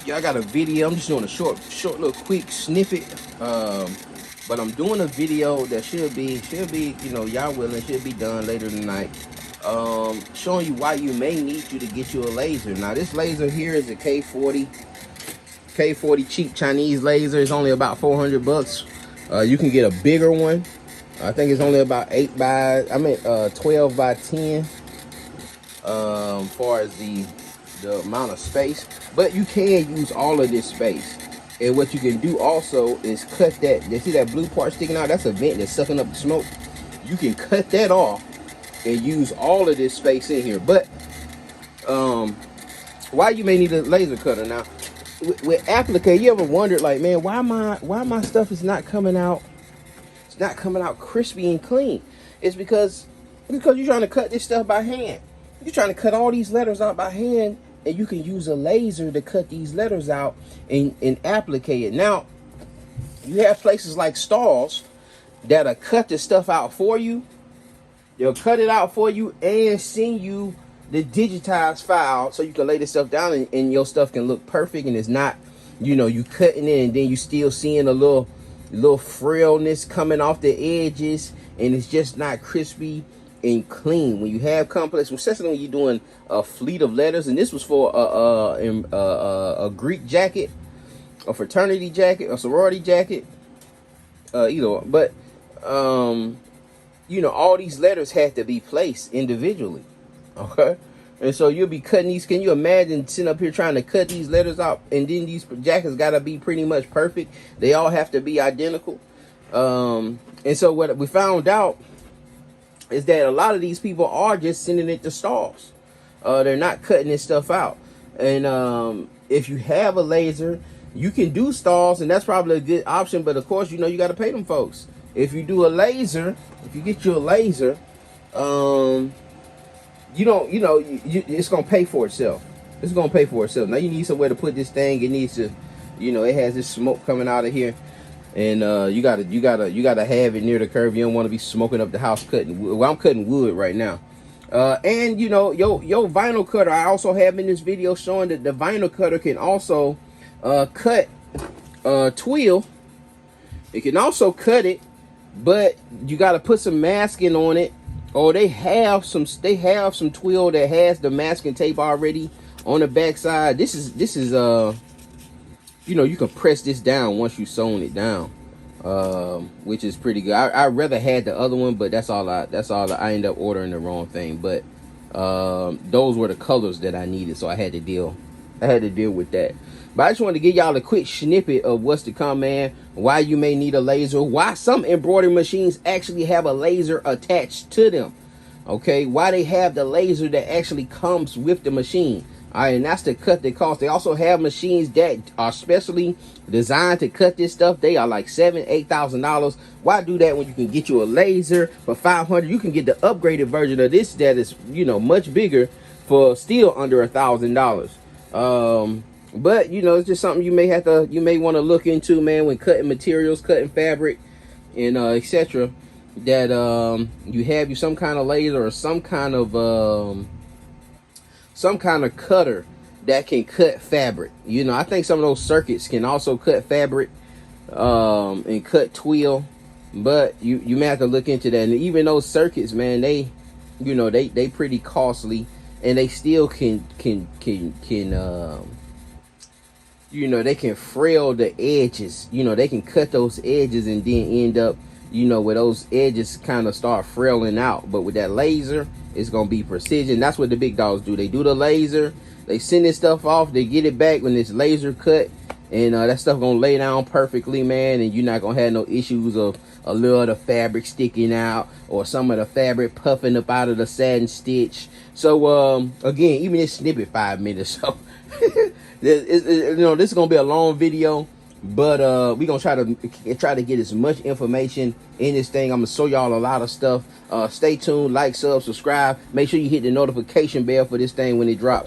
Y'all got a video. I'm just doing a short little quick snippet. But I'm doing a video that should be, you know, y'all willing, should be done later tonight. Showing you why you may need you to get you a laser. Now this laser here is a K40 cheap Chinese laser. It's only about 400 bucks. You can get a bigger one. I think it's only about 12 by 10. Far as the amount of space, but you can use all of this space. And what you can do also is cut that. You see that blue part sticking out? That's a vent that's sucking up the smoke. You can cut that off and use all of this space in here. But why you may need a laser cutter now? With applique, you ever wondered, like, man, why my stuff is not coming out? It's not coming out crispy and clean. It's because you're trying to cut this stuff by hand. You're trying to cut all these letters out by hand, and you can use a laser to cut these letters out and applique it. Now, you have places like Stars that'll cut the stuff out for you. They'll cut it out for you and send you the digitized file so you can lay this stuff down and your stuff can look perfect, and it's not, you know, you cutting it and then you still seeing a little frailness coming off the edges, and it's just not crispy and clean. When you have complex, especially when you're doing a fleet of letters, and this was for a Greek jacket, a fraternity jacket, a sorority jacket, but you know, all these letters had to be placed individually. Okay, and so you'll be cutting these. Can you imagine sitting up here trying to cut these letters out, and then these jackets got to be pretty much perfect? They all have to be identical. And so what we found out is that a lot of these people are just sending it to Stars. They're not cutting this stuff out. And if you have a laser, you can do Stars, and that's probably a good option. But of course, you know, you got to pay them folks. If you do a laser, if you get you a laser, it's gonna pay for itself. It's gonna pay for itself. Now you need somewhere to put this thing. It needs to, you know, it has this smoke coming out of here. And you gotta have it near the curb. You don't want to be smoking up the house cutting wood. Well, I'm cutting wood right now. And you know, your vinyl cutter, I also have in this video showing that the vinyl cutter can also cut twill. It can also cut it, but you got to put some masking on it. Or they have some twill that has the masking tape already on the back side. This is you know, you can press this down once you've sewn it down, which is pretty good. I rather had the other one, but that's all I ended up ordering the wrong thing. But those were the colors that I needed, so I had to deal with that. But I just wanted to give y'all a quick snippet of what's to come, man. Why you may need a laser, why some embroidery machines actually have a laser attached to them. Okay, why they have the laser that actually comes with the machine. All right, and that's to cut the cost. They also have machines that are specially designed to cut this stuff. They are like $7,000-8,000. Why do that when you can get you a laser for $500? You can get the upgraded version of this that is, you know, much bigger for still under $1,000. But you know, it's just something you may want to look into, man, when cutting materials, cutting fabric, and etc. That you have some kind of laser or some kind of cutter that can cut fabric. You know, I think some of those circuits can also cut fabric and cut twill, but you may have to look into that. And even those circuits, man, they pretty costly, and they still can you know, they can frail the edges. You know, they can cut those edges and then end up, you know, where those edges kind of start frailing out. But with that laser, it's gonna be precision. That's what the big dogs do. They do the laser, they send this stuff off, they get it back when it's laser cut, and that stuff gonna lay down perfectly, man. And you're not gonna have no issues of a little of the fabric sticking out or some of the fabric puffing up out of the satin stitch. So again, even this snippet 5 minutes, so you know, this is gonna be a long video, but we're gonna try to get as much information in this thing. I'm gonna show y'all a lot of stuff. Stay tuned, like, subscribe, make sure you hit the notification bell for this thing when it drops.